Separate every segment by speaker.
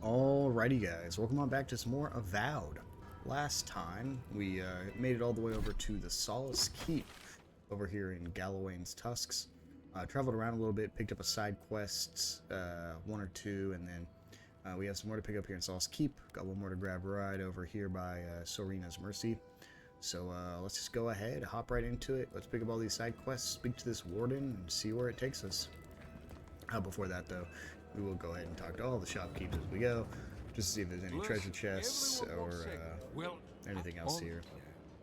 Speaker 1: Alrighty guys, welcome on back to some more Avowed. Last time, we made it all the way over to the Solace Keep over here in Gallowayne's Tusks. Traveled around a little bit, picked up a side quest, one or two, and then we have some more to pick up here in Solace Keep. Got one more to grab a ride over here by Sorina's Mercy. So let's just go ahead, hop right into it. Let's pick up all these side quests, speak to this warden, and see where it takes us. Before that though, we will go ahead and talk to all the shopkeepers as we go, just to see if there's any treasure chests or anything else here.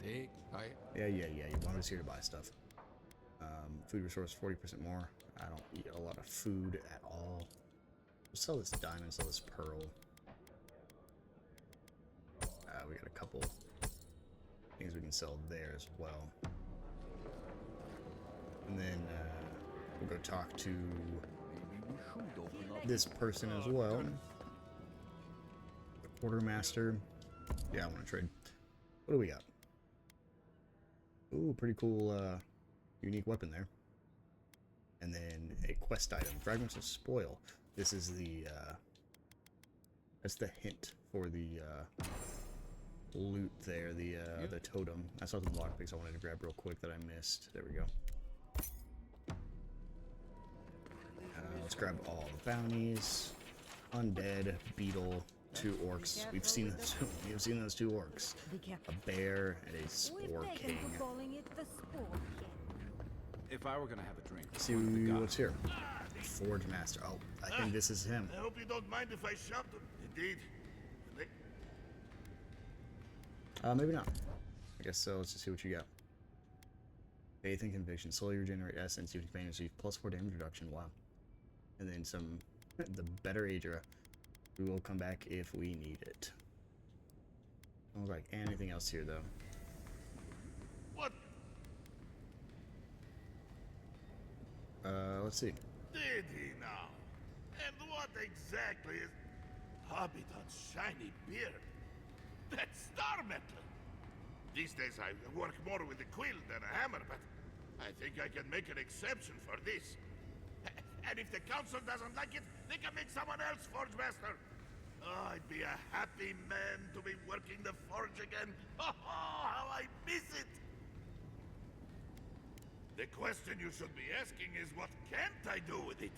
Speaker 1: Yeah, you want us here to buy stuff. Food resource 40% more. I don't eat a lot of food at all. We'll sell this diamond, sell this pearl. We got a couple things we can sell there as well. And then we'll go talk to this person as well. The quartermaster. Yeah, I want to trade. What do we got? Ooh, pretty cool unique weapon there. And then a quest item, fragments of spoil. This is the that's the hint for the loot there, the totem. I saw some lockpicks I wanted to grab real quick that I missed. There we go. Let's grab all the bounties. Undead, beetle, 2 orcs. We've seen those. We've seen those 2 orcs. A bear and a spore king.
Speaker 2: If I were gonna have a drink,
Speaker 1: Let's see what's here. Forge master. Oh, I think this is him.
Speaker 3: I hope you don't mind if I shout. Indeed.
Speaker 1: Maybe not. I guess so. Let's just see what you got. Faith and conviction. Slowly regenerate essence. You can receive +4 damage reduction. Wow. And then some. The better Eora. We will come back if we need it. Don't look like anything else here though.
Speaker 3: What
Speaker 1: Let's see.
Speaker 3: did he now? And what exactly is Hobbiton's shiny beard? That's star metal. These days I work more with a quill than a hammer, but I think I can make an exception for this. And if the council doesn't like it, they can make someone else Forge Master. Oh, I'd be a happy man to be working the forge again. Oh, how I miss it! The question you should be asking is, what can't I do with it?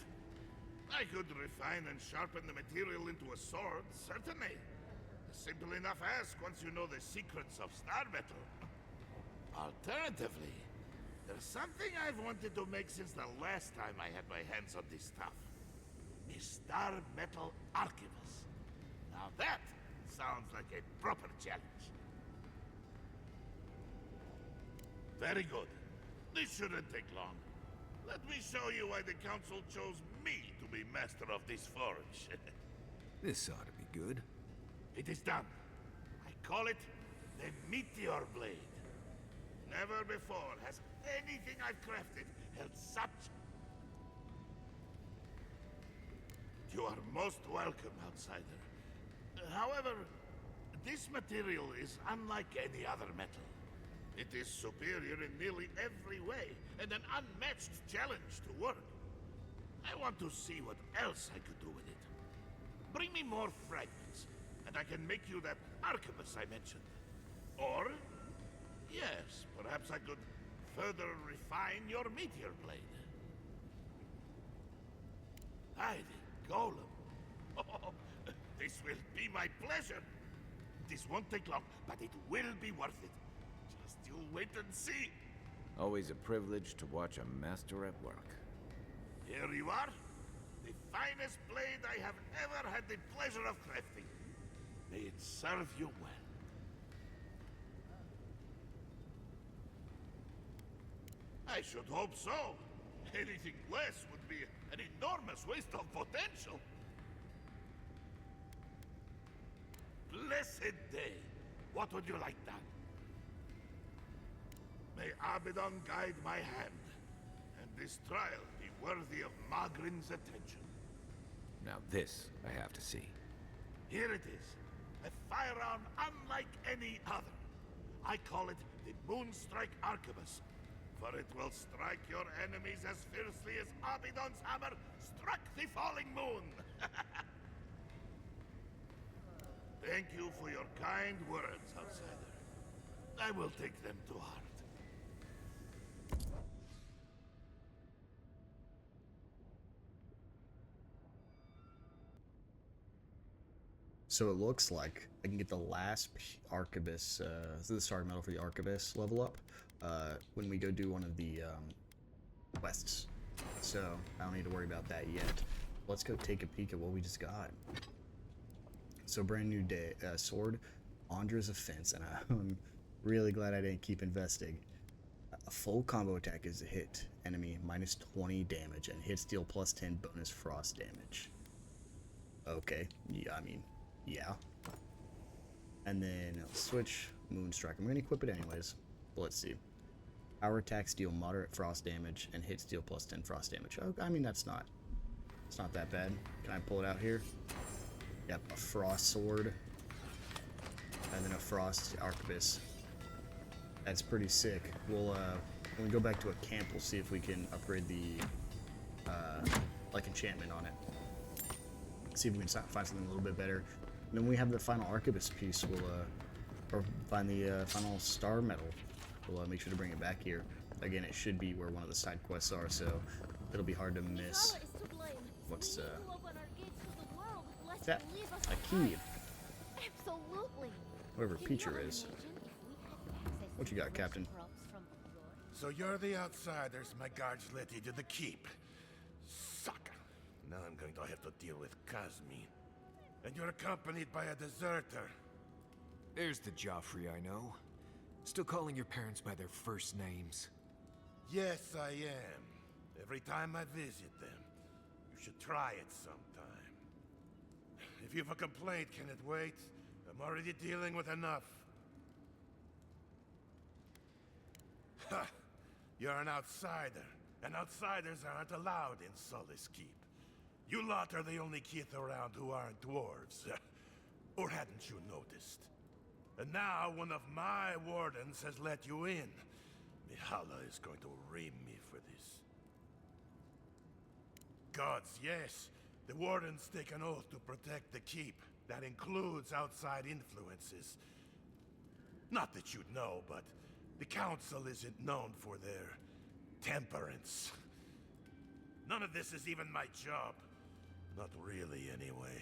Speaker 3: I could refine and sharpen the material into a sword, certainly. A simple enough ask once you know the secrets of star metal. Alternatively, there's something I've wanted to make since the last time I had my hands on this stuff. A star metal arquebus. Now that sounds like a proper challenge. Very good. This shouldn't take long. Let me show you why the council chose me to be master of this forge.
Speaker 2: this ought to be good.
Speaker 3: It is done. I call it the Meteor Blade. Never before has anything I've crafted held such... You are most welcome, outsider. However, this material is unlike any other metal. It is superior in nearly every way, and an unmatched challenge to work. I want to see what else I could do with it. Bring me more fragments, and I can make you that arquebus I mentioned. Or, yes, perhaps I could further refine your meteor blade. Heidi Golem. Oh, this will be my pleasure. This won't take long, but it will be worth it. Just you wait and see.
Speaker 2: Always a privilege to watch a master at work.
Speaker 3: Here you are. The finest blade I have ever had the pleasure of crafting. May it serve you well. I should hope so. Anything less would be an enormous waste of potential. Blessed day. What would you like done? May Abaddon guide my hand, and this trial be worthy of Magrin's attention.
Speaker 2: Now this I have to see.
Speaker 3: Here it is. A firearm unlike any other. I call it the Moonstrike Arquebus, for it will strike your enemies as fiercely as Abaddon's hammer struck the falling moon. Thank you for your kind words, outsider. I will take them to heart.
Speaker 1: So it looks like I can get the last arquebus, the starting medal for the arquebus level up when we go do one of the quests. So I don't need to worry about that yet. Let's go take a peek at what we just got. So brand new day sword, Andra's Offense, and I'm really glad I didn't keep investing. A full combo attack is a hit enemy minus 20 damage and hit steal plus 10 bonus frost damage. Okay, yeah, I mean, yeah. And then switch Moonstrike. I'm gonna equip it anyways. But let's see. Power attacks deal moderate frost damage and hit steal plus 10 frost damage. Oh, I mean it's not that bad. Can I pull it out here? Yep, a frost sword. And then a frost arquebus. That's pretty sick. We'll when we go back to a camp, we'll see if we can upgrade the like enchantment on it. See if we can find something a little bit better. And then we have the final arquebus piece. We'll or find the final star medal. We'll make sure to bring it back here. Again, it should be where one of the side quests are, so it'll be hard to miss. What's that? A key.
Speaker 4: Absolutely.
Speaker 1: Whoever Peacher is. What you got, Captain?
Speaker 3: So you're the outsiders my guards let you to the keep. Sucker. Now I'm going to have to deal with Kazmi. And you're accompanied by a deserter.
Speaker 5: There's the Joffrey I know. Still calling your parents by their first names.
Speaker 3: Yes, I am. Every time I visit them. You should try it sometime. If you have a complaint, can it wait? I'm already dealing with enough. Ha! You're an outsider, and outsiders aren't allowed in Solace Keep. You lot are the only kith around who aren't dwarves. Or hadn't you noticed? And now one of my wardens has let you in. Mihala is going to ream me for this. Gods, yes. The wardens take an oath to protect the keep. That includes outside influences. Not that you'd know, but the council isn't known for their temperance. None of this is even my job. Not really, anyway.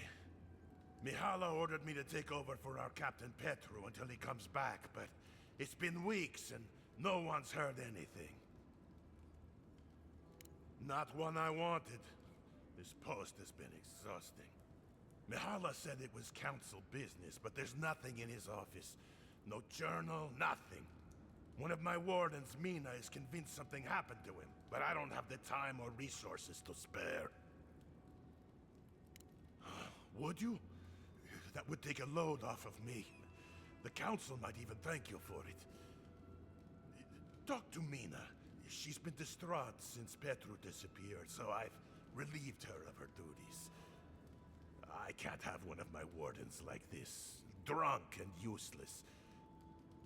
Speaker 3: Mihala ordered me to take over for our Captain Petru until he comes back, but it's been weeks and no one's heard anything. Not one I wanted. This post has been exhausting. Mihala said it was council business, but there's nothing in his office. No journal, nothing. One of my wardens, Mina, is convinced something happened to him, but I don't have the time or resources to spare. Would you? That would take a load off of me. The council might even thank you for it. Talk to Mina. She's been distraught since Petru disappeared, so I've relieved her of her duties. I can't have one of my wardens like this, drunk and useless.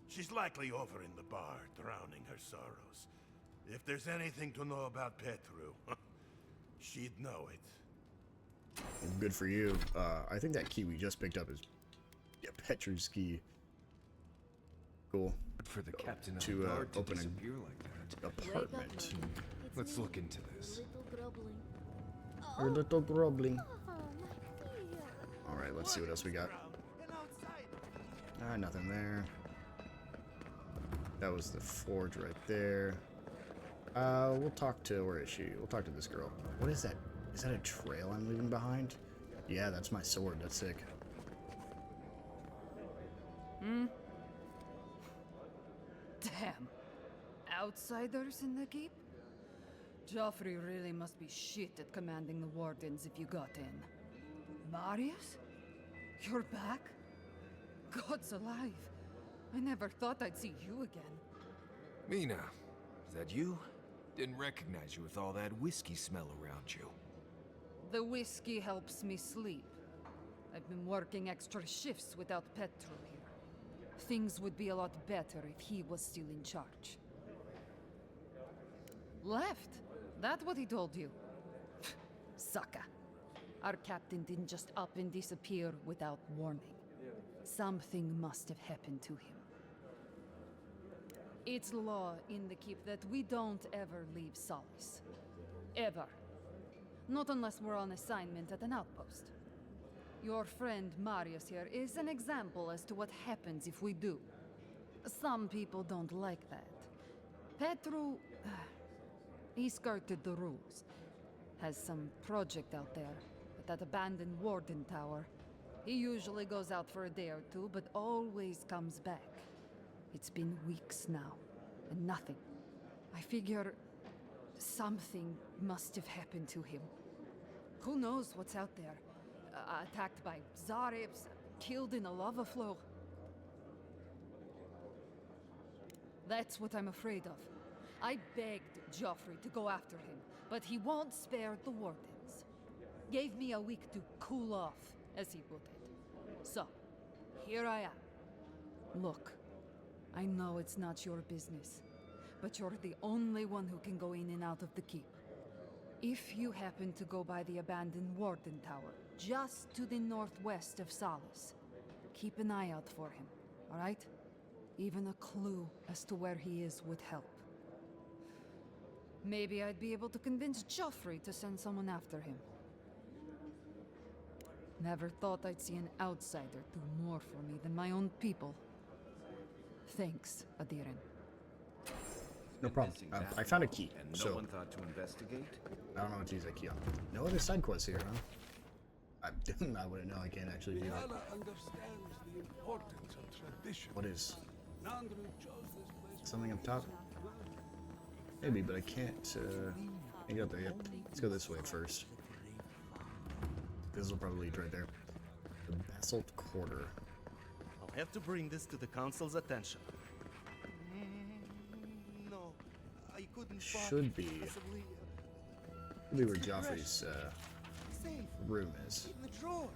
Speaker 3: She's likely over in the bar, drowning her sorrows. If there's anything to know about Petru, she'd know it.
Speaker 1: Good for you. I think that key we just picked up is Petru's key. Cool.
Speaker 5: For the captain of
Speaker 1: To,
Speaker 5: the guard to
Speaker 1: open a-
Speaker 5: disappear like that.
Speaker 1: Apartment.
Speaker 5: Let's look into this.
Speaker 1: You're a little grumbling. Alright, let's see what else we got. Nothing there. That was the forge right there. We'll talk to, where is she? We'll talk to this girl. What is that? Is that a trail I'm leaving behind? Yeah, that's my sword. That's sick.
Speaker 6: Damn. Outsiders in the keep? Joffrey really must be shit at commanding the wardens if you got in. Marius? You're back? God's alive. I never thought I'd see you again.
Speaker 5: Mina, is that you? Didn't recognize you with all that whiskey smell around you.
Speaker 6: The whiskey helps me sleep. I've been working extra shifts without Petru here. Things would be a lot better if he was still in charge. Left? That what he told you? Sucker. Our captain didn't just up and disappear without warning. Something must have happened to him. It's law in the keep that we don't ever leave Solace. Ever. Not unless we're on assignment at an outpost. Your friend Marius here is an example as to what happens if we do. Some people don't like that. Petru... he skirted the rules. Has some project out there, at that abandoned warden tower. He usually goes out for a day or two, but always comes back. It's been weeks now, and nothing. I figure something must have happened to him. Who knows what's out there? Attacked by Zarips, killed in a lava flow. That's what I'm afraid of. I begged Joffrey to go after him, but he won't spare the wardens. Gave me a week to cool off, as he put it. So, here I am. Look, I know it's not your business, but you're the only one who can go in and out of the keep. If you happen to go by the abandoned warden tower, just to the northwest of Solace, keep an eye out for him, all right? Even a clue as to where he is would help. Maybe I'd be able to convince Joffrey to send someone after him. Never thought I'd see an outsider do more for me than my own people. Thanks, Adiren.
Speaker 1: No problem. I found a key,
Speaker 2: And no
Speaker 1: so
Speaker 2: one thought to investigate?
Speaker 1: I don't know what to use that key on. No other side quests here, huh? I wouldn't know. I can't actually do that.
Speaker 7: Liana understands the importance of tradition.
Speaker 1: What is?
Speaker 7: Nandru chose this place
Speaker 1: Something up top? Maybe, but I can't get up there yet. Let's go this way first. This will probably lead right there. The Basalt Quarter.
Speaker 8: I'll have to bring this to the council's attention. No, I couldn't.
Speaker 1: Should be.
Speaker 8: Possibly,
Speaker 1: Should be where Joffrey's
Speaker 8: safe
Speaker 1: room is.
Speaker 8: in the drawer.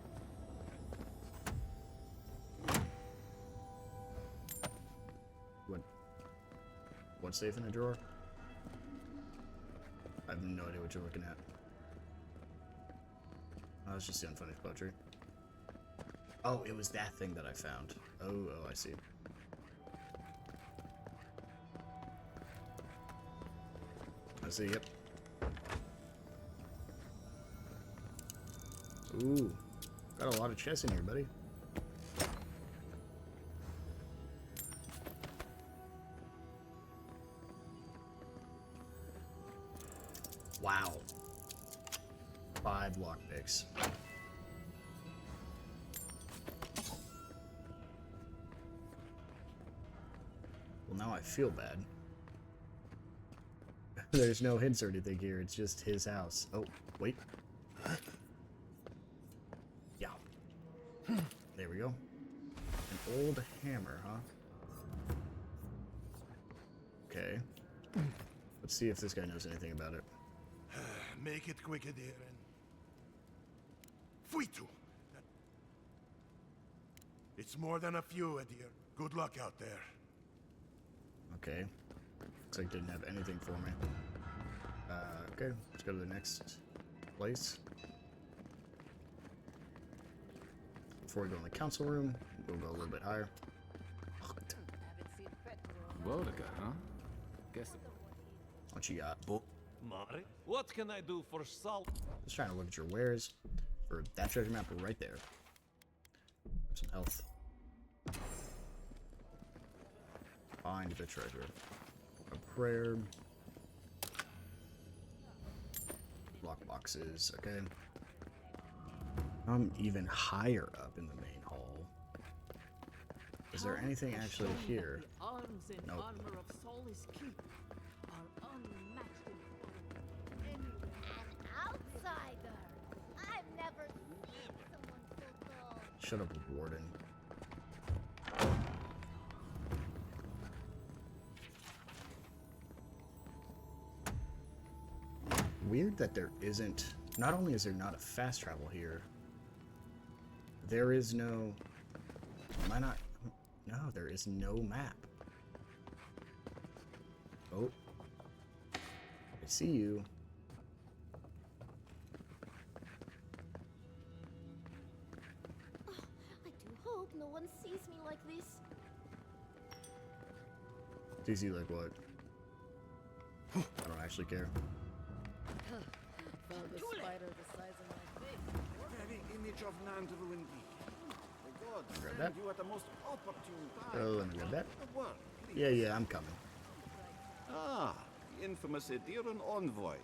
Speaker 1: What's safe in a drawer? I have no idea what you're looking at. Oh, that's just the unfinished poetry. Oh, it was that thing that I found. Oh, I see. I see, yep. Ooh, got a lot of chests in here, buddy. Wow. 5 lockpicks. Well, now I feel bad. There's no hints or anything here, it's just his house. Oh, wait. Yeah. There we go. An old hammer, huh? Okay. Let's see if this guy knows anything about it.
Speaker 3: Make it quick, Adiren. Fuitu! It's more than a few, Adir. Good luck out there.
Speaker 1: Okay. Looks like it didn't have anything for me. Okay, let's go to the next place. Before we go in the council room, we'll go a little bit higher.
Speaker 2: Wodica, huh? Guess
Speaker 1: What you got?
Speaker 7: Mari, what can I do for salt?
Speaker 1: Just trying to look at your wares for that treasure map right there. Some health. Find the treasure. A prayer. Lock boxes, okay. I'm even higher up in the main hall. Is there anything actually here?
Speaker 9: The arms and
Speaker 1: Nope.
Speaker 9: armor of Solace Keep are unmatched in
Speaker 4: An outsider! I've never seen someone so tall.
Speaker 1: Shut up, Warden. Weird that there isn't... Not only is there not a fast travel here, there is no... Am I not... No, there is no map. Oh. I see you.
Speaker 4: I do hope no one sees me like this.
Speaker 1: DC like what? I don't actually care.
Speaker 9: Found a spider the size of my face.
Speaker 2: Very image of Nandru indeed. The gods
Speaker 1: Grab
Speaker 2: send
Speaker 1: that.
Speaker 2: you at the most opportune time.
Speaker 1: Oh, let me grab that.
Speaker 2: The word, please.
Speaker 1: Yeah, I'm coming.
Speaker 2: Ah, the infamous Eoran envoy.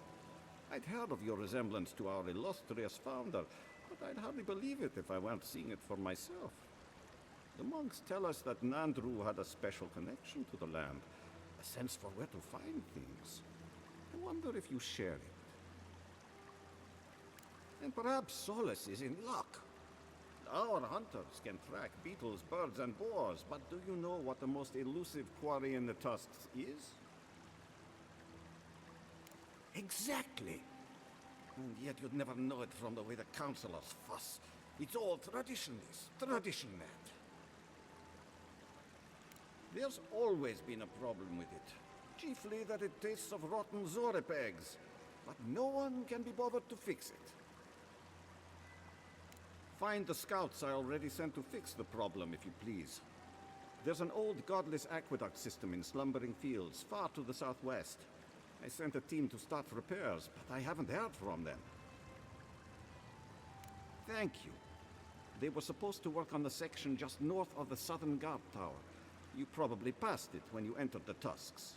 Speaker 2: I'd heard of your resemblance to our illustrious founder, but I'd hardly believe it if I weren't seeing it for myself. The monks tell us that Nandru had a special connection to the land, a sense for where to find things. I wonder if you share it. And perhaps Solace is in luck. Our hunters can track beetles, birds, and boars, but do you know what the most elusive quarry in the tusks is? Exactly! And yet you'd never know it from the way the councilors fuss. It's all traditionalist, traditionnet. There's always been a problem with it. Chiefly that it tastes of rotten Zorip eggs. But no one can be bothered to fix it. Find the scouts I already sent to fix the problem, if you please. There's an old godless aqueduct system in slumbering fields, far to the southwest. I sent a team to start repairs, but I haven't heard from them. Thank you. They were supposed to work on the section just north of the southern guard tower. You probably passed it when you entered the Tusks.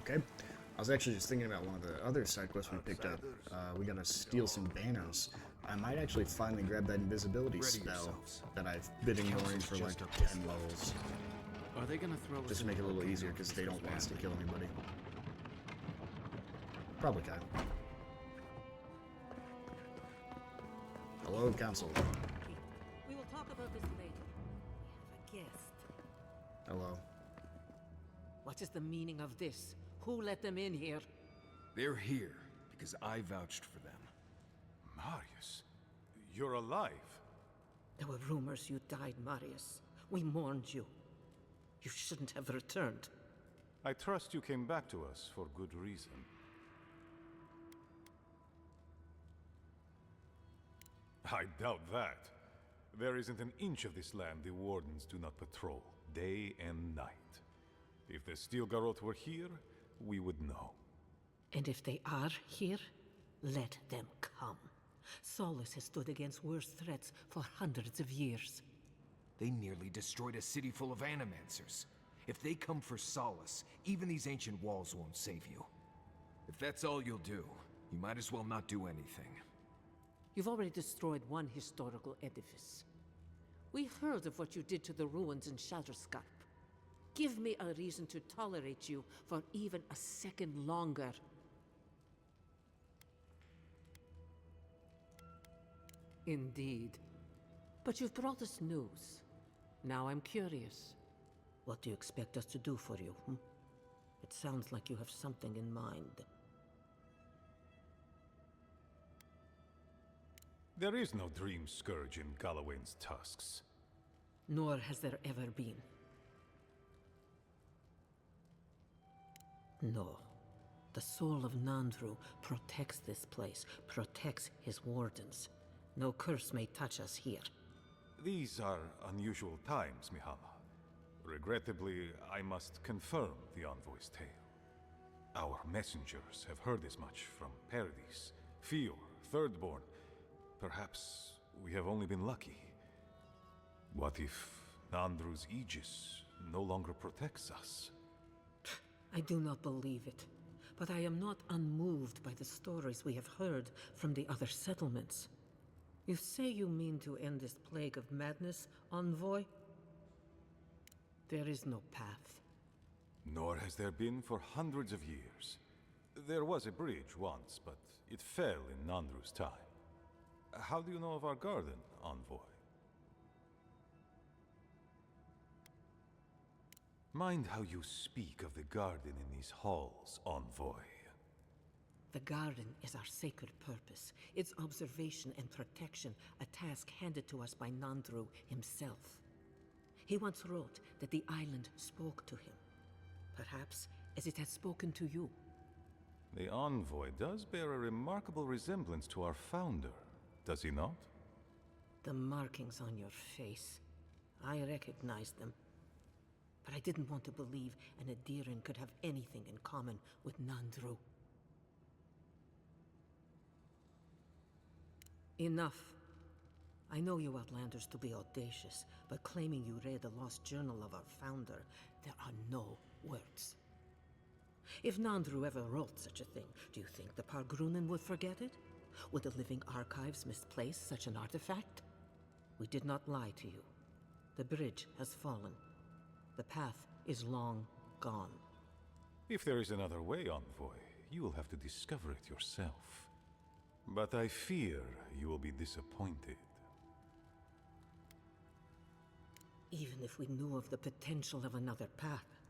Speaker 1: Okay. I was actually just thinking about one of the other side quests we picked up. We gotta steal some banners. I might actually finally grab that invisibility spell that I've been ignoring for like 10 levels.
Speaker 10: Are they gonna throw
Speaker 1: Just to make it a little easier because they don't want us to kill anybody. Probably can. Hello, Council.
Speaker 9: We will talk about this later. We have a guest.
Speaker 1: Hello.
Speaker 10: What is the meaning of this? Who let them in here?
Speaker 5: They're here because I vouched for them.
Speaker 7: Marius, you're alive.
Speaker 10: There were rumors you died, Marius. We mourned you. You shouldn't have returned.
Speaker 7: I trust you came back to us for good reason. I doubt that. There isn't an inch of this land the Wardens do not patrol, day and night. If the Steel Garrote were here, we would know.
Speaker 10: And if they are here, let them come. Solus has stood against worse threats for hundreds of years.
Speaker 5: They nearly destroyed a city full of animancers. If they come for Solace, even these ancient walls won't save you. If that's all you'll do, you might as well not do anything.
Speaker 10: You've already destroyed one historical edifice. We heard of what you did to the ruins in Shatterscarp. Give me a reason to tolerate you for even a second longer. Indeed. But you've brought us news. Now I'm curious. What do you expect us to do for you, It sounds like you have something in mind.
Speaker 7: There is no dream scourge in Galawain's tusks.
Speaker 10: Nor has there ever been. No. The soul of Nandru protects this place, protects his wardens. No curse may touch us here.
Speaker 7: These are unusual times, Mihala. Regrettably, I must confirm the envoy's tale. Our messengers have heard as much from Paradis, Fior, Thirdborn. Perhaps we have only been lucky. What if Nandru's Aegis no longer protects us?
Speaker 10: I do not believe it, but I am not unmoved by the stories we have heard from the other settlements. You say you mean to end this plague of madness, envoy? There is no path.
Speaker 7: Nor has there been for hundreds of years. There was a bridge once, but it fell in Nandru's time. How do you know of our garden, envoy? Mind how you speak of the garden in these halls, envoy.
Speaker 10: The garden is our sacred purpose, its observation and protection, a task handed to us by Nandru himself. He once wrote that the island spoke to him, perhaps as it has spoken to you.
Speaker 7: The envoy does bear a remarkable resemblance to our founder, does he not?
Speaker 10: The markings on your face. I recognize them. But I didn't want to believe an Adiran could have anything in common with Nandru. Enough. I know you Outlanders to be audacious, but claiming you read the lost journal of our founder, there are no words. If Nandru ever wrote such a thing, do you think the Pargrunen would forget it? Would the living archives misplace such an artifact? We did not lie to you. The bridge has fallen. The path is long gone.
Speaker 7: If there is another way, Envoy, you will have to discover it yourself. But I fear you will be disappointed.
Speaker 10: Even if we knew of the potential of another path,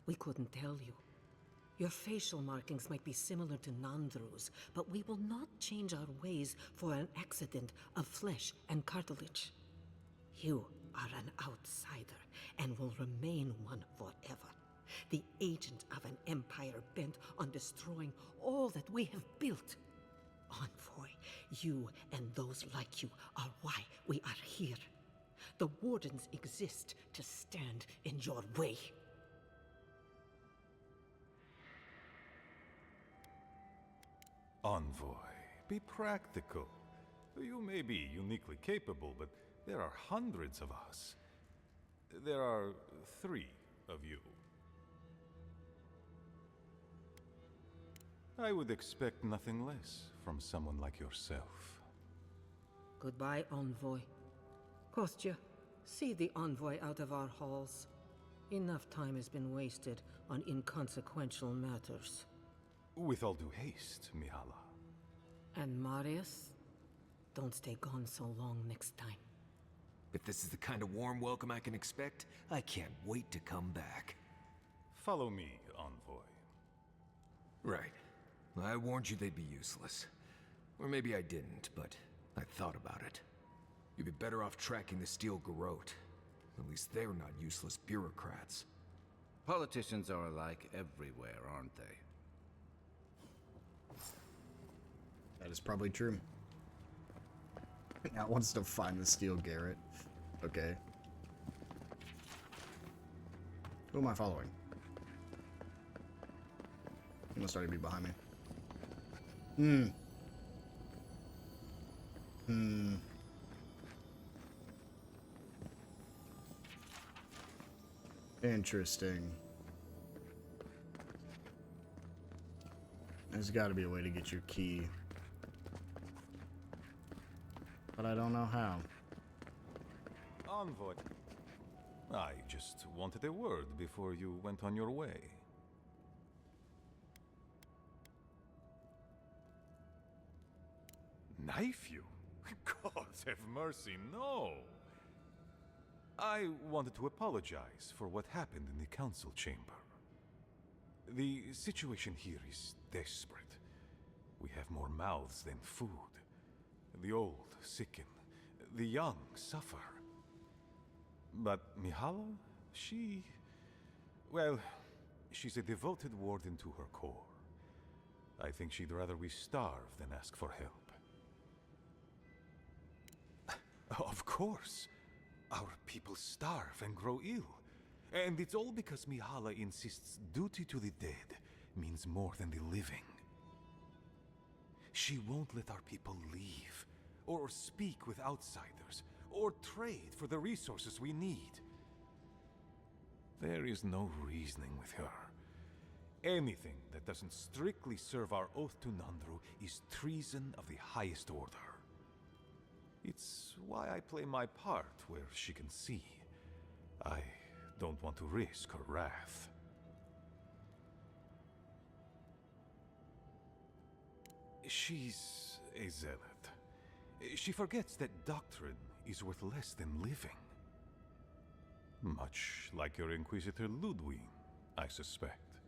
Speaker 10: we couldn't tell you. Your facial markings might be similar to Nandru's, but we will not change our ways for an accident of flesh and cartilage. You are an outsider, and will remain one forever. The agent of an empire bent on destroying all that we have built. Envoy, you and those like you are why we are here. The Wardens exist to stand in your way.
Speaker 7: Envoy, be practical. You may be uniquely capable, but there are hundreds of us. There are 3 of you. I would expect nothing less from someone like yourself.
Speaker 10: Goodbye, Envoy. Kostya, see the Envoy out of our halls. Enough time has been wasted on inconsequential matters.
Speaker 7: With all due haste, Mihala.
Speaker 10: And Marius, don't stay gone so long next time.
Speaker 5: If this is the kind of warm welcome I can expect, I can't wait to come back.
Speaker 7: Follow me, Envoy.
Speaker 5: Right. I warned you they'd be useless. Or maybe I didn't, but I thought about it. You'd be better off tracking the Steel Garrote. At least they're not useless bureaucrats.
Speaker 2: Politicians are alike everywhere, aren't they?
Speaker 1: That is probably true. Now wants to find the Steel Garret. Okay. Who am I following? He must already be behind me. Interesting. There's got to be a way to get your key. But I don't know how.
Speaker 7: Envoy. I just wanted a word before you went on your way. Knife you? God have mercy, no! I wanted to apologize for what happened in the council chamber. The situation here is desperate. We have more mouths than food. The old sicken, the young suffer. But Mihala, well, she's a devoted warden to her core. I think she'd rather we starve than ask for help. Of course. Our people starve and grow ill. And it's all because Mihala insists duty to the dead means more than the living. She won't let our people leave, or speak with outsiders, or trade for the resources we need. There is no reasoning with her. Anything that doesn't strictly serve our oath to Nandru is treason of the highest order. It's why I play my part where she can see. I don't want to risk her wrath. She's a zealot. She forgets that doctrine is worth less than living. Much like your Inquisitor Ludwig, I suspect.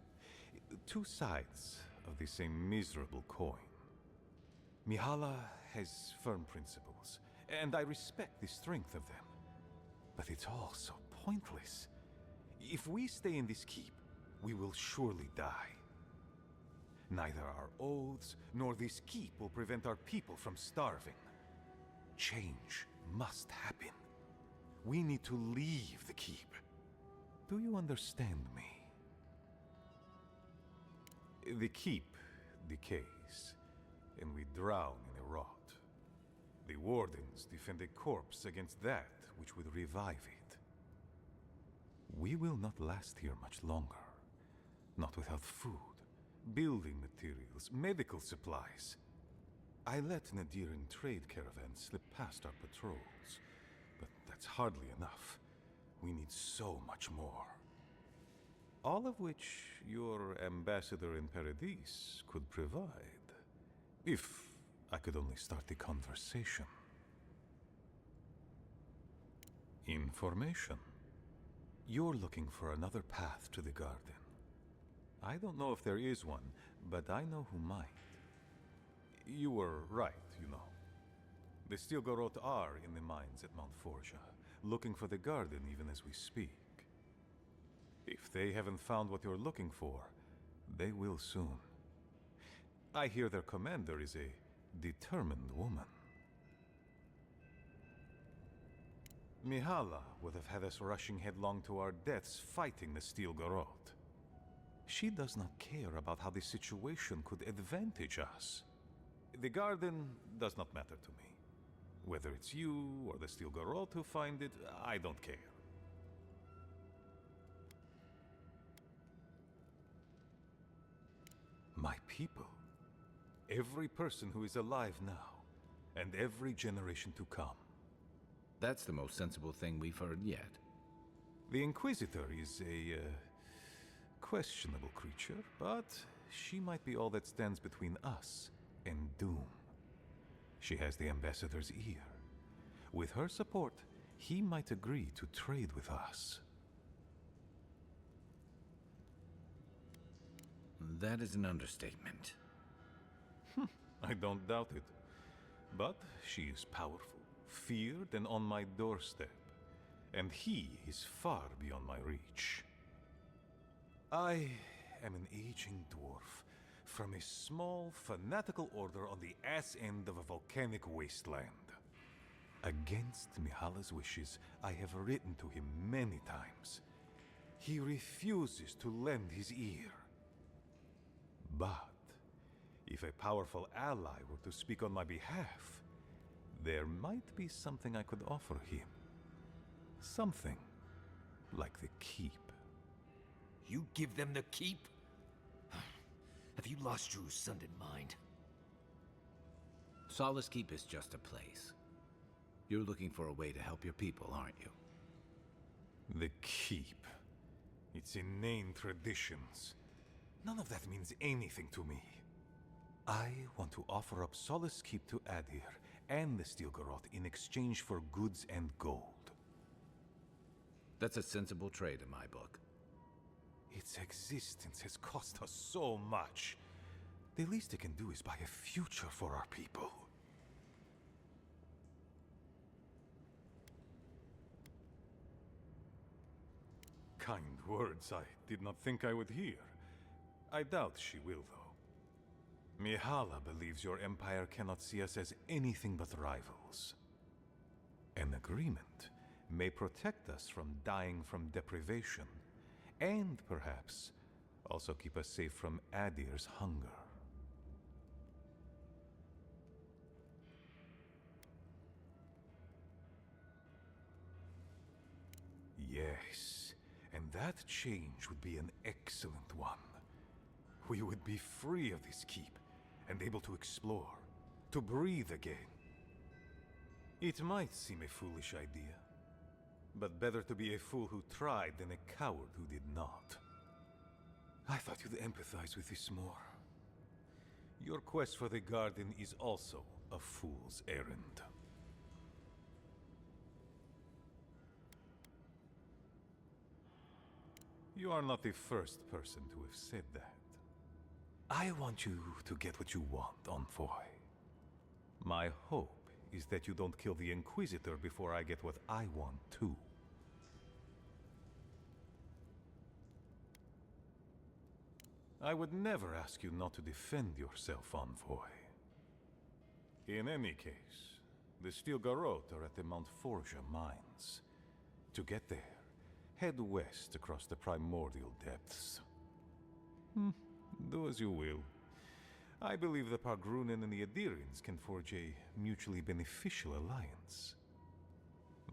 Speaker 7: 2 sides of the same miserable coin. Mihala has firm principles, and I respect the strength of them. But it's all so pointless. If we stay in this keep, we will surely die. Neither our oaths nor this keep will prevent our people from starving. Change must happen. We need to leave the keep. Do you understand me? The keep decays, and we drown in a rot. The wardens defend a corpse against that which would revive it. We will not last here much longer. Not without food, building materials, medical supplies. I let Nadiran trade caravans slip past our patrols, but that's hardly enough. We need so much more. All of which your ambassador in Paradis could provide. If I could only start the conversation. Information. You're looking for another path to the garden. I don't know if there is one, but I know who might. You were right, you know. The Stilgarot are in the mines at Mount Forja, looking for the garden even as we speak. If they haven't found what you're looking for, they will soon. I hear their commander is a determined woman. Mihala would have had us rushing headlong to our deaths fighting the Stilgarot. She does not care about how the situation could advantage us. The garden does not matter to me. Whether it's you or the Stilgarot who find it, I don't care. My people. Every person who is alive now, and every generation to come.
Speaker 11: That's the most sensible thing we've heard yet.
Speaker 7: The Inquisitor is a questionable creature, but she might be all that stands between us and doom. She has the Ambassador's ear. With her support, he might agree to trade with us.
Speaker 11: That is an understatement.
Speaker 7: I don't doubt it. But she is powerful, feared, and on my doorstep. And he is far beyond my reach. I am an aging dwarf from a small, fanatical order on the ass end of a volcanic wasteland. Against Mihala's wishes, I have written to him many times. He refuses to lend his ear. But if a powerful ally were to speak on my behalf, there might be something I could offer him. Something like the keep.
Speaker 5: You give them the keep? Have you lost your Sundan mind?
Speaker 11: Solace Keep is just a place. You're looking for a way to help your people, aren't you?
Speaker 7: The keep. Its inane traditions. None of that means anything to me. I want to offer up Solace Keep to Adir and the Stilgarot in exchange for goods and gold.
Speaker 11: That's a sensible trade in my book.
Speaker 7: Its existence has cost us so much. The least it can do is buy a future for our people. Kind words I did not think I would hear. I doubt she will, though. Mihala believes your empire cannot see us as anything but rivals. An agreement may protect us from dying from deprivation, and perhaps also keep us safe from Adir's hunger. Yes, and that change would be an excellent one. We would be free of this keep, and able to explore, to breathe again. It might seem a foolish idea, but better to be a fool who tried than a coward who did not. I thought you'd empathize with this more. Your quest for the garden is also a fool's errand. You are not the first person to have said that. I want you to get what you want, Envoy. My hope is that you don't kill the Inquisitor before I get what I want, too. I would never ask you not to defend yourself, Envoy. In any case, The Steel Garrote are at the Mount Forja mines. To get there, head west across the primordial depths. Do as you will. I believe the Pargrunen and the Adirians can forge a mutually beneficial alliance.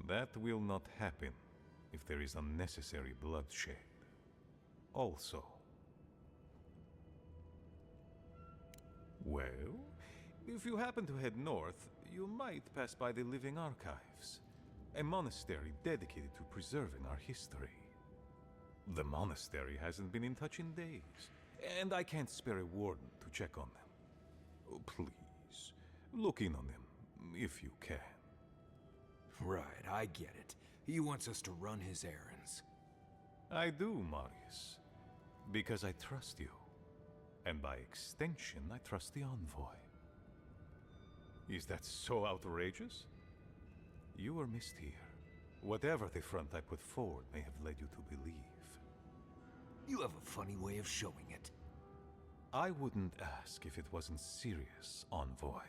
Speaker 7: That will not happen if there is unnecessary bloodshed. Also. Well, if you happen to head north, you might pass by the Living Archives, a monastery dedicated to preserving our history. The monastery hasn't been in touch in days, and I can't spare a warden to check on them. Oh, please, look in on them, if you can.
Speaker 5: Right, I get it. He wants us to run his errands.
Speaker 7: I do, Marius, because I trust you. And by extension, I trust the envoy. Is that so outrageous? You were missed here. Whatever the front I put forward may have led you to believe.
Speaker 5: You have a funny way of showing it.
Speaker 7: I wouldn't ask if it wasn't serious, envoy.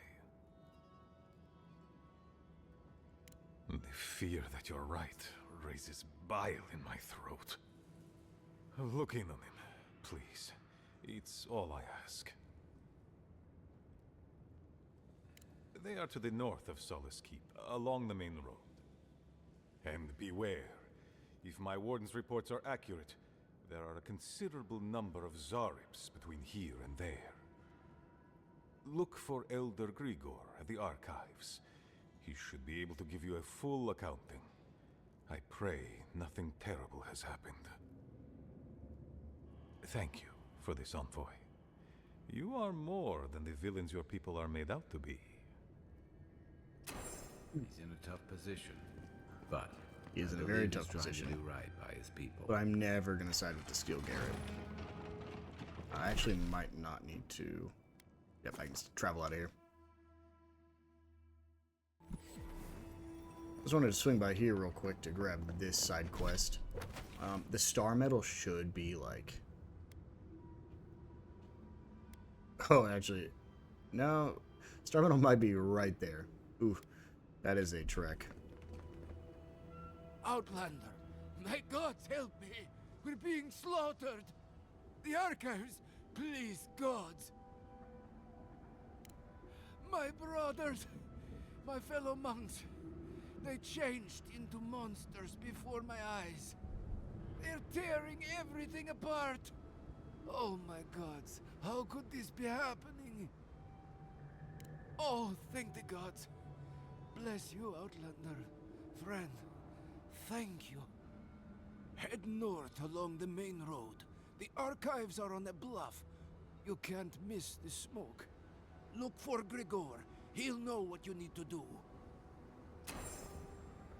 Speaker 7: The fear that you're right raises bile in my throat. Look in on him, please. It's all I ask. They are to the north of Solace Keep, along the main road. And beware, if my warden's reports are accurate, there are a considerable number of Zaribs between here and there. Look for Elder Grigor at the Archives. He should be able to give you a full accounting. I pray nothing terrible has happened. Thank you for this, envoy. You are more than the villains your people are made out to be.
Speaker 11: He's in a tough position, but
Speaker 1: He is in a
Speaker 11: I
Speaker 1: very
Speaker 11: believe
Speaker 1: tough
Speaker 11: he's trying
Speaker 1: position.
Speaker 11: to do right by his people.
Speaker 1: But I'm never going to side with the Steel Garret. I actually might not need to... Yep, I can travel out of here. Just wanted to swing by here real quick to grab this side quest. The star medal should be like... Oh, actually... No. Star medal might be right there. Ooh, that is a trek.
Speaker 12: Outlander, my gods help me! We're being slaughtered! The Archives, please, gods! My brothers, my fellow monks, they changed into monsters before my eyes. They're tearing everything apart! Oh my gods, how could this be happening? Oh, thank the gods. Bless you, Outlander. Friend, thank you. Head north along the main road. The Archives are on a bluff. You can't miss the smoke. Look for Grigor. He'll know what you need to do.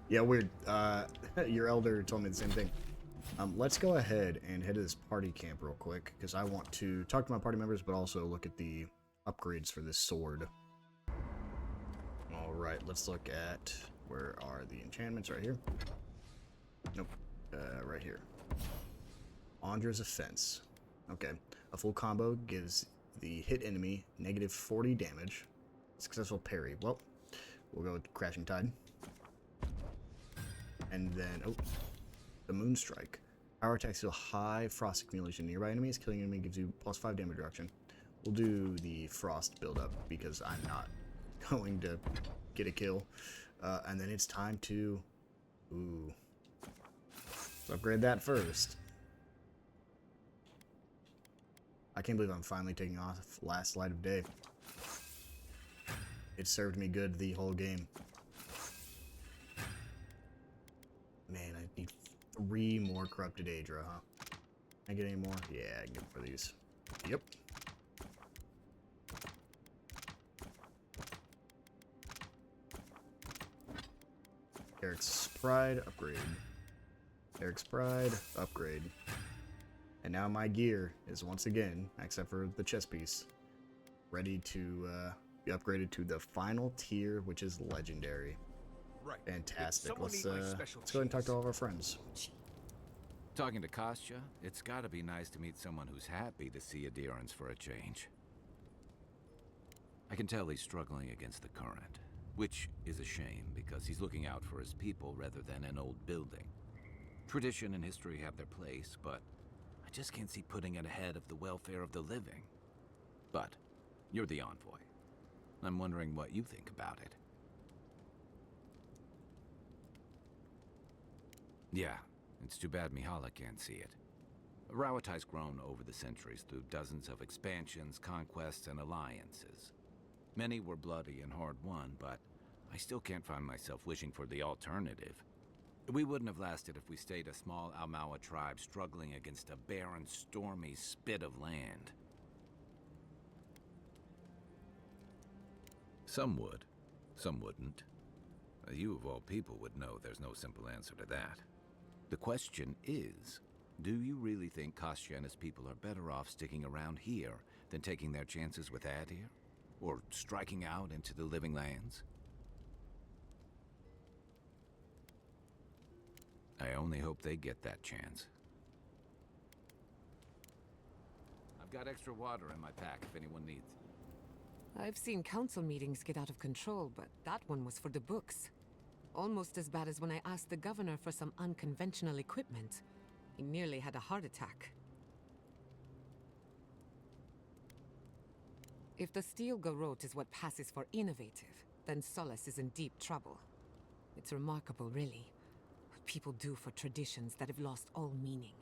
Speaker 1: Yeah, weird. Your elder told me the same thing. Let's go ahead and head to this party camp real quick, because I want to talk to my party members, but also look at the upgrades for this sword. Alright, let's look at... Where are the enchantments? Right here? Nope. Right here. Andra's Offense. Okay. A full combo gives the hit enemy negative 40 damage. Successful parry. Well, we'll go with Crashing Tide. And then, oh, the Moonstrike. Power attacks deal high frost accumulation. Nearby enemies. Killing enemy gives you plus 5 damage reduction. We'll do the frost build-up because I'm not going to get a kill. And then it's time to... Ooh. Let's upgrade that first. I can't believe I'm finally taking off Last Light of Day. It served me good the whole game. Man, I need 3 more Corrupted Aedra, huh? Can I get any more? Yeah, I can get more of these. Yep. Eric's Pride, upgrade. Eric's Pride, upgrade. And now my gear is once again, except for the chest piece, ready to be upgraded to the final tier, which is Legendary.
Speaker 5: Right.
Speaker 1: Fantastic. Let's go ahead and talk to all of our friends.
Speaker 11: Talking to Kostya, it's gotta be nice to meet someone who's happy to see adherence for a change. I can tell he's struggling against the current. Which is a shame, because he's looking out for his people rather than an old building. Tradition and history have their place, but I just can't see putting it ahead of the welfare of the living. But you're the envoy. I'm wondering what you think about it. Yeah, it's too bad Mihala can't see it. Rawatai's grown over the centuries through dozens of expansions, conquests, and alliances. Many were bloody and hard-won, but I still can't find myself wishing for the alternative. We wouldn't have lasted if we stayed a small Almawa tribe struggling against a barren, stormy spit of land. Some would, some wouldn't. You of all people would know there's no simple answer to that. The question is, do you really think Kostya and his people are better off sticking around here than taking their chances with Adir? Or striking out into the living lands? I only hope they get that chance. I've got extra water in my pack if anyone needs.
Speaker 13: I've seen council meetings get out of control, but that one was for the books. Almost as bad as when I asked the governor for some unconventional equipment. He nearly had a heart attack. If the steel garrote is what passes for innovative, then Solace is in deep trouble. It's remarkable, really, what people do for traditions that have lost all meaning.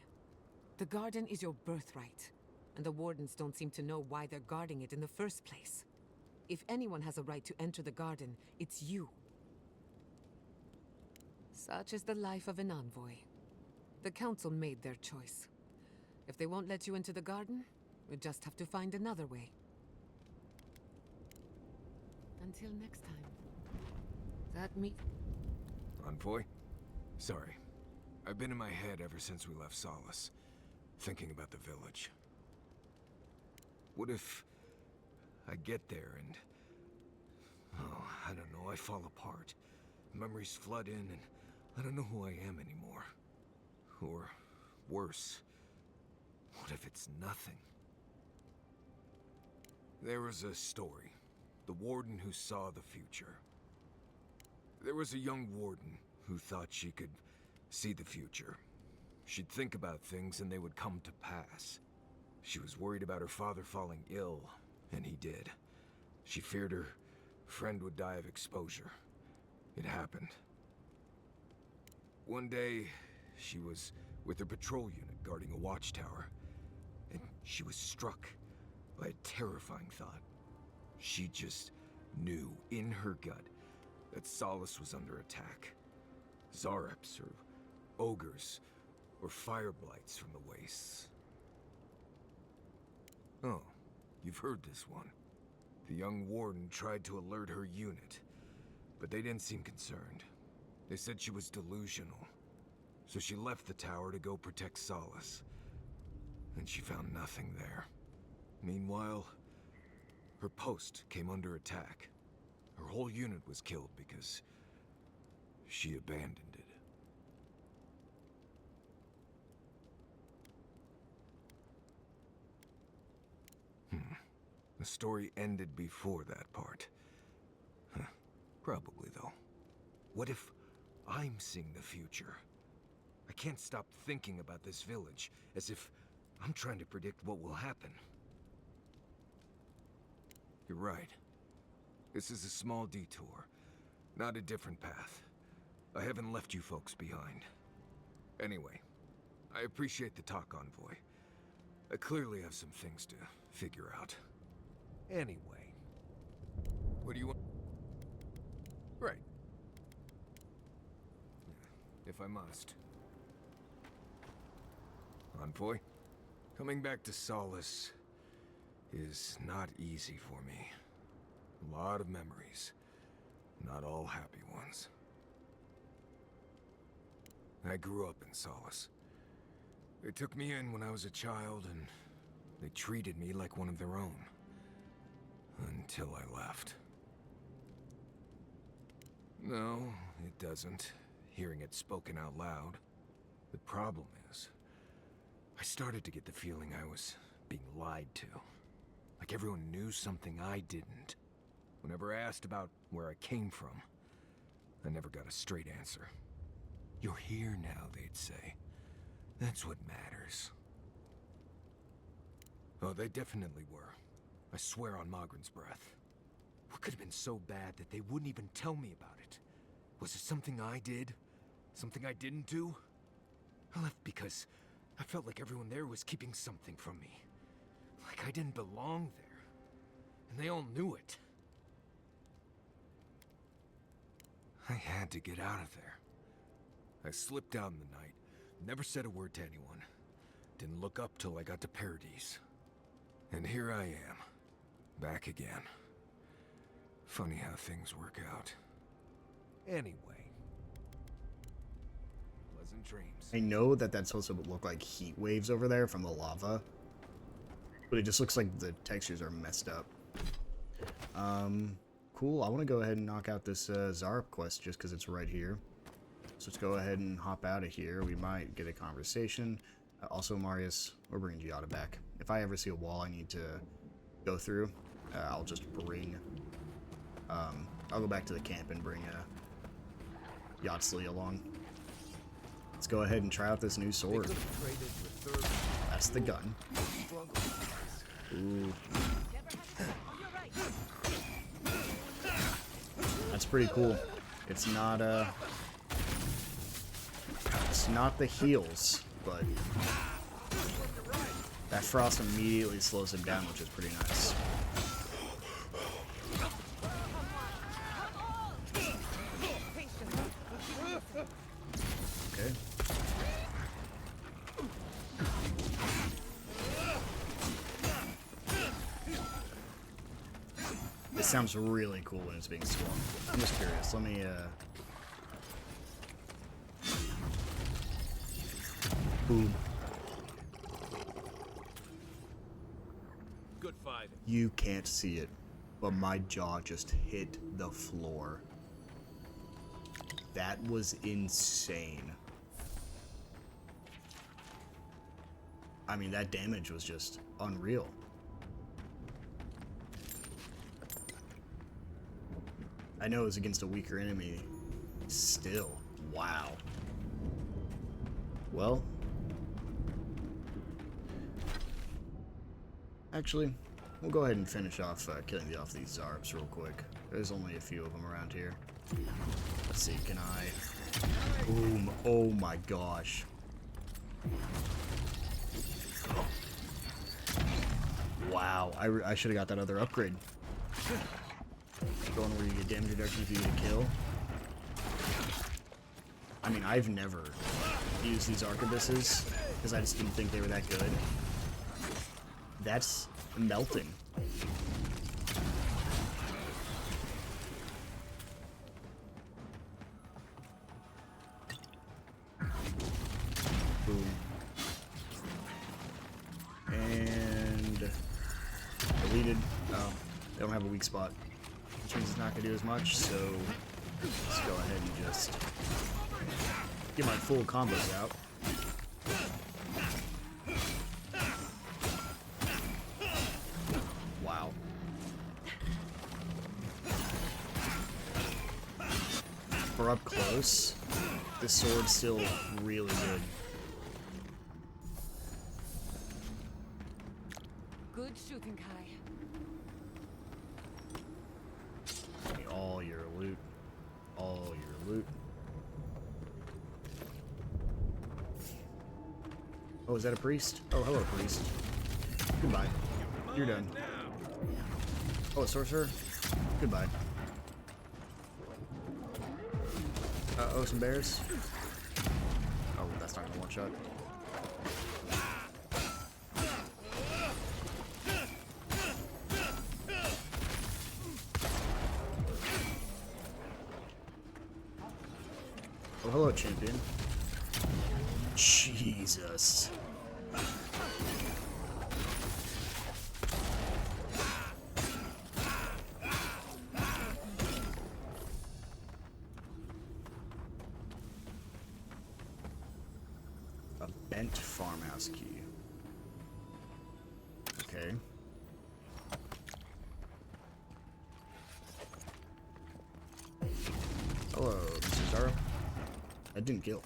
Speaker 13: The garden is your birthright, and the wardens don't seem to know why they're guarding it in the first place. If anyone has a right to enter the garden, it's you. Such is the life of an envoy. The council made their choice. If they won't let you into the garden, we just have to find another way. Until next time. That me...
Speaker 5: Envoy? Sorry. I've been in my head ever since we left Solace, thinking about the village. What if I get there and... oh, I don't know, I fall apart. Memories flood in and I don't know who I am anymore. Or worse, what if it's nothing? There was a story. The warden who saw the future. There was a young warden who thought she could see the future. She'd think about things and they would come to pass. She was worried about her father falling ill, and he did. She feared her friend would die of exposure. It happened. One day, she was with her patrol unit guarding a watchtower, and she was struck by a terrifying thought. She just knew in her gut that Solace was under attack. Zareps, or ogres, or fire blights from the wastes. Oh, you've heard this one. The young warden tried to alert her unit, but they didn't seem concerned. They said she was delusional, so she left the tower to go protect Solace. And she found nothing there. Meanwhile, her post came under attack. Her whole unit was killed because she abandoned it. The story ended before that part. Huh. Probably, though. What if I'm seeing the future? I can't stop thinking about this village, as if I'm trying to predict what will happen. You're right. This is a small detour, not a different path. I haven't left you folks behind. Anyway, I appreciate the talk, Envoy. I clearly have some things to figure out. Anyway, what do you want? Right. If I must. Envoy, coming back to Solace is not easy for me. A lot of memories, not all happy ones. I grew up in Solace. They took me in when I was a child, and they treated me like one of their own. Until I left. No, it doesn't, hearing it spoken out loud. The problem is, I started to get the feeling I was being lied to. Like everyone knew something I didn't. Whenever asked about where I came from, I never got a straight answer. You're here now, they'd say. That's what matters. Oh, they definitely were. I swear on Magrin's breath. What could have been so bad that they wouldn't even tell me about it? Was it something I did? Something I didn't do? I left because I felt like everyone there was keeping something from me. Like I didn't belong there. And they all knew it. I had to get out of there. I slipped out in the night, never said a word to anyone. Didn't look up till I got to Paradise. And here I am, back again. Funny how things work out. Anyway. Pleasant dreams.
Speaker 1: I know that that's supposed to look like heat waves over there from the lava, but it just looks like the textures are messed up. Cool. I want to go ahead and knock out this Zarp quest just because it's right here. So let's go ahead and hop out of here. We might get a conversation. Also, Marius, we're bringing Giada back. If I ever see a wall I need to go through, I'll just bring... I'll go back to the camp and bring Yatsley along. Let's go ahead and try out this new sword. That's the gun. Ooh. That's pretty cool. It's not the heals, but that frost immediately slows him down, which is pretty nice. Okay. This sounds really cool when it's being swung. I'm just curious. Let me, Boom.
Speaker 12: Good fight.
Speaker 1: You can't see it, but my jaw just hit the floor. That was insane. I mean, that damage was just unreal. I know it was against a weaker enemy. Still, wow. Well, actually, we'll go ahead and finish off killing off these Zarps real quick. There's only a few of them around here. Let's see, can I... Boom. Oh my gosh. Wow, I should have got that other upgrade. Going where you get damage reduction if you get a kill. I mean, I've never used these arquebuses because I just didn't think they were that good. That's melting. Boom. And deleted. Oh, they don't have a weak spot, which means it's not going to do as much, so let's go ahead and just get my full combos out. Wow. For up close, this sword's still really good.
Speaker 13: Good shooting, Kai.
Speaker 1: Give me all your loot. All your loot. Oh, is that a priest? Oh, hello, priest. Goodbye. You're done. Oh, a sorcerer? Goodbye. Uh-oh, some bears? Oh, that's not gonna one-shot. Oh, hello, champion. Jesus. A bent farmhouse key. Okay. Hello, Mr. Zara. That didn't kill.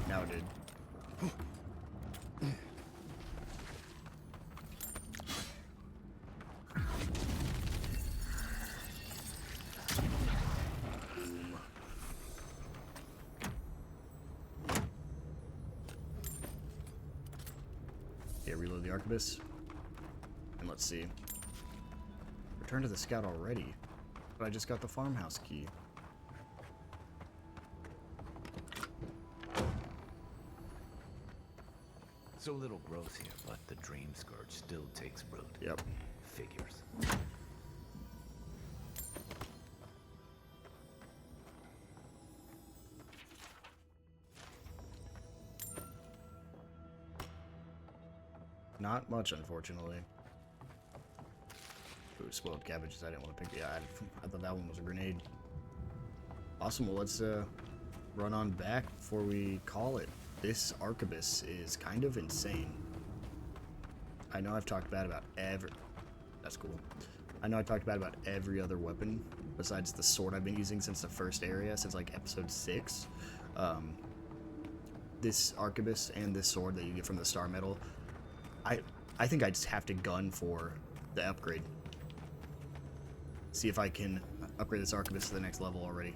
Speaker 1: Now it did. Okay, reload the arquebus. And let's see. Return to the scout already. But I just got the farmhouse key.
Speaker 11: So little growth here, but the dream scourge still takes root.
Speaker 1: Yep.
Speaker 11: Figures.
Speaker 1: Not much, unfortunately. Ooh, spoiled cabbages. I didn't want to pick. Yeah, I thought that one was a grenade. Awesome. Well, let's run on back before we call it. This arquebus is kind of insane. I know I've talked bad about every... That's cool. I know I talked bad about every other weapon besides the sword I've been using since the first area, since like episode 6. This arquebus and this sword that you get from the star medal, I think I just have to gun for the upgrade. See if I can upgrade this arquebus to the next level already.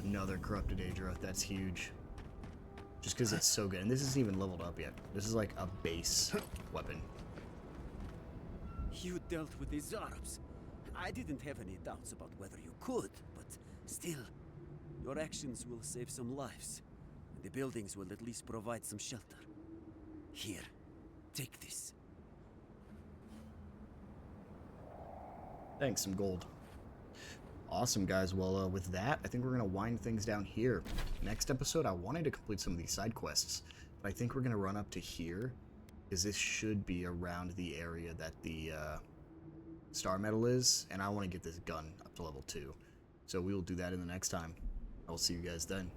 Speaker 1: Another corrupted Aedra. That's huge. Just because it's so good. And this isn't even leveled up yet. This is like a base weapon.
Speaker 14: You dealt with the Zarabs. I didn't have any doubts about whether you could, but still, your actions will save some lives. And the buildings will at least provide some shelter. Here, take this.
Speaker 1: Thanks, some gold. Awesome, guys. Well, with that, I think we're going to wind things down here. Next episode, I wanted to complete some of these side quests, but I think we're going to run up to here, because this should be around the area that the star medal is, and I want to get this gun up to level 2. So we will do that in the next time. I will see you guys then.